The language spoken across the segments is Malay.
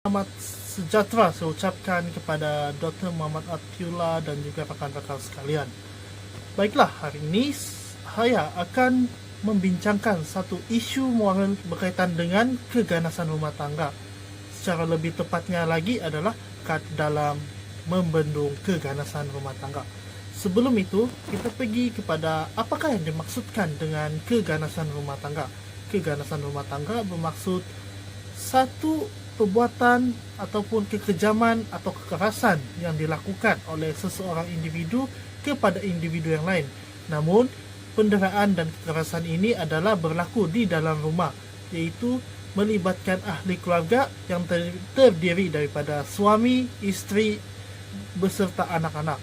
Selamat sejahtera saya ucapkan kepada Dr. Muhammad Atiullah dan juga rakan-rakan sekalian. Baiklah, hari ini saya akan membincangkan satu isu moral berkaitan dengan keganasan rumah tangga. Secara lebih tepatnya lagi adalah dalam membendung keganasan rumah tangga. Sebelum itu, kita pergi kepada apakah yang dimaksudkan dengan keganasan rumah tangga. Keganasan rumah tangga bermaksud satu perbuatan ataupun kekejaman atau kekerasan yang dilakukan oleh seseorang individu kepada individu yang lain. Namun, penderaan dan kekerasan ini adalah berlaku di dalam rumah, iaitu melibatkan ahli keluarga yang terdiri daripada suami, isteri beserta anak-anak.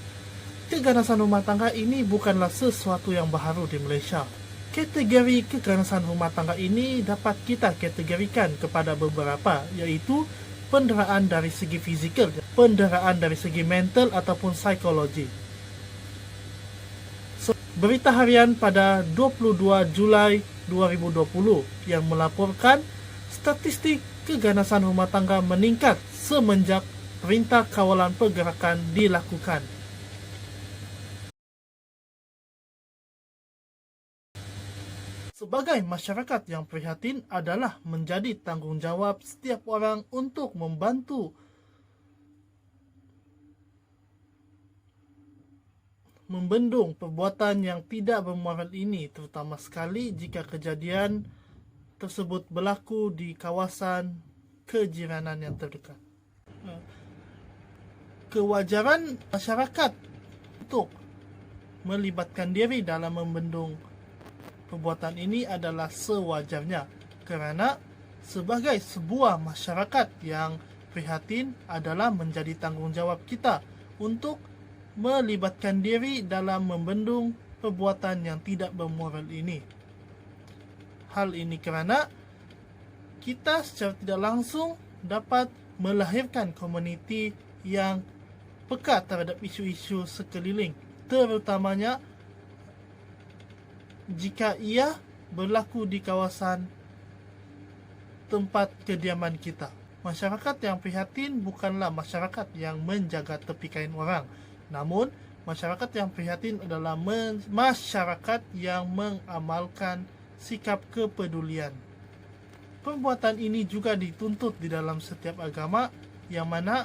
Keganasan rumah tangga ini bukanlah sesuatu yang baru di Malaysia. Kategori keganasan rumah tangga ini dapat kita kategorikan kepada beberapa, iaitu penderaan dari segi fizikal, penderaan dari segi mental ataupun psikologi. Berita harian pada 22 Julai 2020 yang melaporkan statistik keganasan rumah tangga meningkat semenjak Perintah Kawalan Pergerakan dilakukan. Sebagai masyarakat yang prihatin adalah menjadi tanggungjawab setiap orang untuk membantu membendung perbuatan yang tidak bermoral ini, terutama sekali jika kejadian tersebut berlaku di kawasan kejiranan yang terdekat. Kewajaran masyarakat untuk melibatkan diri dalam membendung perbuatan ini adalah sewajarnya, kerana sebagai sebuah masyarakat yang prihatin adalah menjadi tanggungjawab kita untuk melibatkan diri dalam membendung perbuatan yang tidak bermoral ini. Hal ini kerana kita secara tidak langsung dapat melahirkan komuniti yang peka terhadap isu-isu sekeliling, terutamanya jika ia berlaku di kawasan tempat kediaman kita. Masyarakat yang prihatin bukanlah masyarakat yang menjaga tepi kain orang, namun masyarakat yang prihatin adalah masyarakat yang mengamalkan sikap kepedulian. Perbuatan ini juga dituntut di dalam setiap agama, yang mana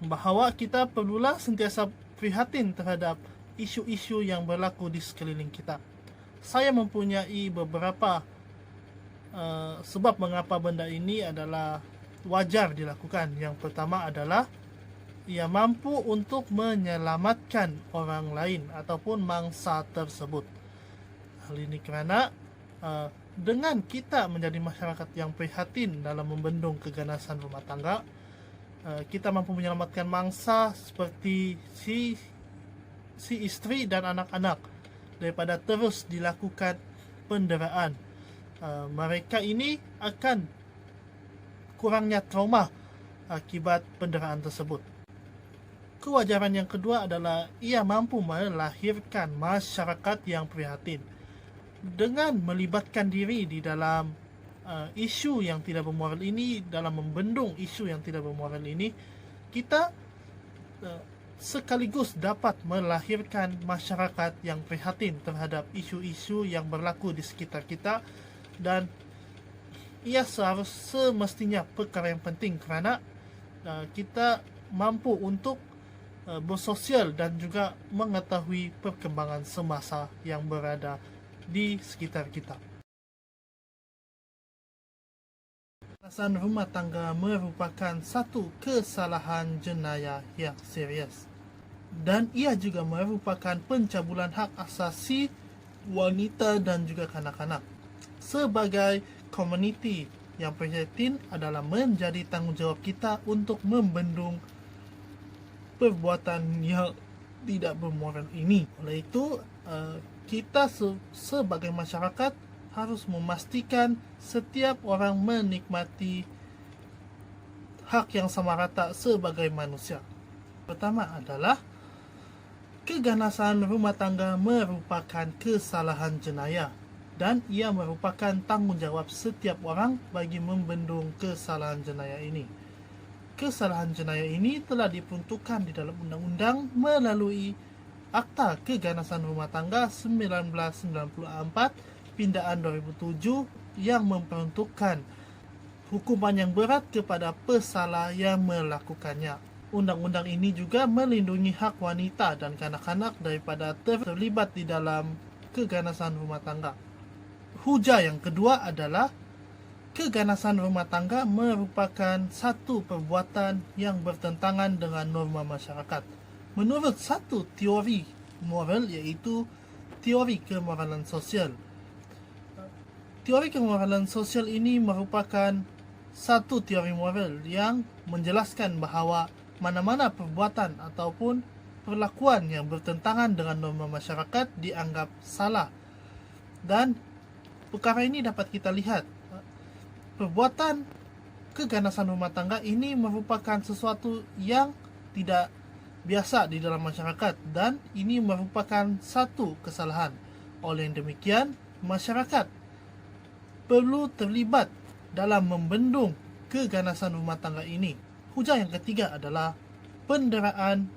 bahawa kita perlulah sentiasa prihatin terhadap isu-isu yang berlaku di sekeliling kita. Saya mempunyai beberapa sebab mengapa benda ini adalah wajar dilakukan. Yang pertama adalah ia mampu untuk menyelamatkan orang lain ataupun mangsa tersebut. Hal ini kerana dengan kita menjadi masyarakat yang prihatin dalam membendung keganasan rumah tangga, kita mampu menyelamatkan mangsa seperti si isteri dan anak-anak daripada terus dilakukan penderaan. Mereka ini akan kurangnya trauma akibat penderaan tersebut. Kewajaran yang kedua adalah ia mampu melahirkan masyarakat yang prihatin. Dengan melibatkan diri di dalam isu yang tidak bermoral ini, dalam membendung isu yang tidak bermoral ini, kita sekaligus dapat melahirkan masyarakat yang prihatin terhadap isu-isu yang berlaku di sekitar kita, dan ia semestinya perkara yang penting kerana kita mampu untuk bersosial dan juga mengetahui perkembangan semasa yang berada di sekitar kita. Keganasan rumah tangga merupakan satu kesalahan jenayah yang serius, dan ia juga merupakan pencabulan hak asasi wanita dan juga kanak-kanak. Sebagai komuniti yang prihatin adalah menjadi tanggungjawab kita untuk membendung perbuatan yang tidak bermoral ini. Oleh itu, kita sebagai masyarakat harus memastikan setiap orang menikmati hak yang sama rata sebagai manusia. Pertama adalah keganasan rumah tangga merupakan kesalahan jenayah. dan ia merupakan tanggungjawab setiap orang bagi membendung kesalahan jenayah ini. Kesalahan jenayah ini telah diperuntukkan di dalam undang-undang melalui Akta Keganasan Rumah Tangga 1994 Pindaan 2007 yang memperuntukkan hukuman yang berat kepada pesalah yang melakukannya. Undang-undang ini juga melindungi hak wanita dan kanak-kanak daripada terlibat di dalam keganasan rumah tangga. Hujah yang kedua adalah keganasan rumah tangga merupakan satu perbuatan yang bertentangan dengan norma masyarakat. Menurut satu teori moral, iaitu teori kemoralan sosial. Teori kemoralan sosial ini merupakan satu teori moral yang menjelaskan bahawa mana-mana perbuatan ataupun perlakuan yang bertentangan dengan norma masyarakat dianggap salah. Dan perkara ini dapat kita lihat, perbuatan keganasan rumah tangga ini merupakan sesuatu yang tidak biasa di dalam masyarakat dan ini merupakan satu kesalahan. Oleh demikian, masyarakat perlu terlibat dalam membendung keganasan rumah tangga ini. Hujah yang ketiga adalah penderaan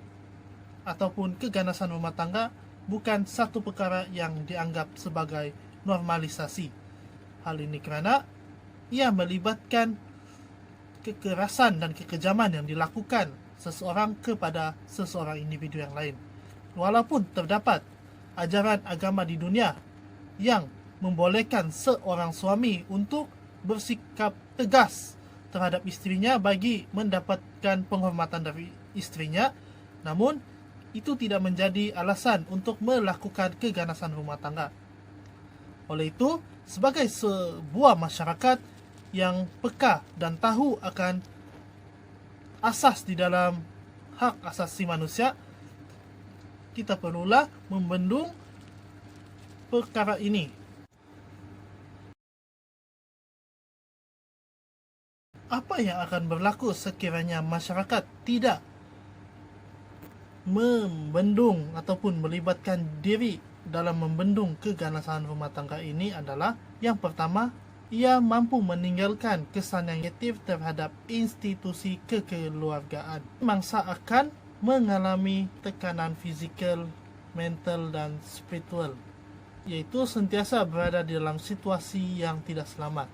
ataupun keganasan rumah tangga bukan satu perkara yang dianggap sebagai normalisasi. Hal ini kerana ia melibatkan kekerasan dan kekejaman yang dilakukan seseorang kepada seseorang individu yang lain. Walaupun terdapat ajaran agama di dunia yang membolehkan seorang suami untuk bersikap tegas terhadap istrinya bagi mendapatkan penghormatan dari istrinya, namun itu tidak menjadi alasan untuk melakukan keganasan rumah tangga. Oleh itu, sebagai sebuah masyarakat yang peka dan tahu akan asas di dalam hak asasi manusia, kita perlulah membendung perkara ini. Apa yang akan berlaku sekiranya masyarakat tidak membendung ataupun melibatkan diri dalam membendung keganasan rumah tangga ini adalah, yang pertama, ia mampu meninggalkan kesan yang negatif terhadap institusi kekeluargaan. Mangsa akan mengalami tekanan fizikal, mental dan spiritual, iaitu sentiasa berada di dalam situasi yang tidak selamat.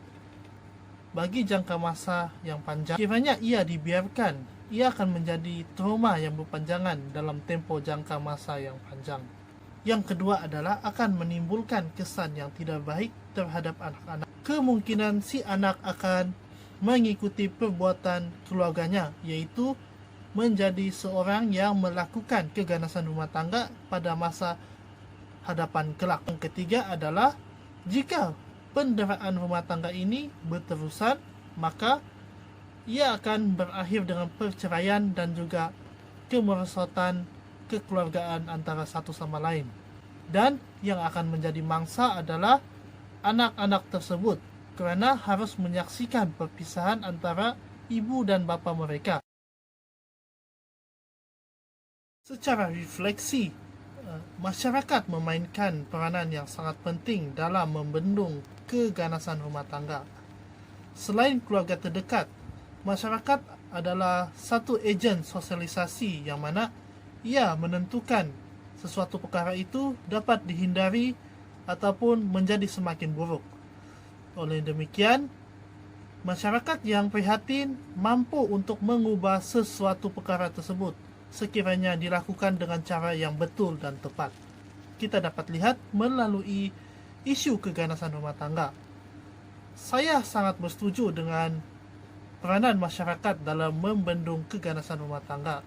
Bagi jangka masa yang panjang, kiranya ia dibiarkan, ia akan menjadi trauma yang berpanjangan dalam tempoh jangka masa yang panjang. Yang kedua adalah akan menimbulkan kesan yang tidak baik terhadap anak-anak. Kemungkinan si anak akan mengikuti perbuatan keluarganya, iaitu menjadi seorang yang melakukan keganasan rumah tangga pada masa hadapan kelak. Yang ketiga adalah jika penderaan rumah tangga ini berterusan, maka ia akan berakhir dengan perceraian dan juga kemerosotan kekeluargaan antara satu sama lain. Dan yang akan menjadi mangsa adalah anak-anak tersebut kerana harus menyaksikan perpisahan antara ibu dan bapa mereka. Secara refleksi, masyarakat memainkan peranan yang sangat penting dalam membendung keganasan rumah tangga. Selain keluarga terdekat, masyarakat adalah satu ejen sosialisasi yang mana ia menentukan sesuatu perkara itu dapat dihindari ataupun menjadi semakin buruk. Oleh demikian, masyarakat yang prihatin mampu untuk mengubah sesuatu perkara tersebut sekiranya dilakukan dengan cara yang betul dan tepat. Kita dapat lihat melalui isu keganasan rumah tangga. Saya sangat bersetuju dengan peranan masyarakat dalam membendung keganasan rumah tangga.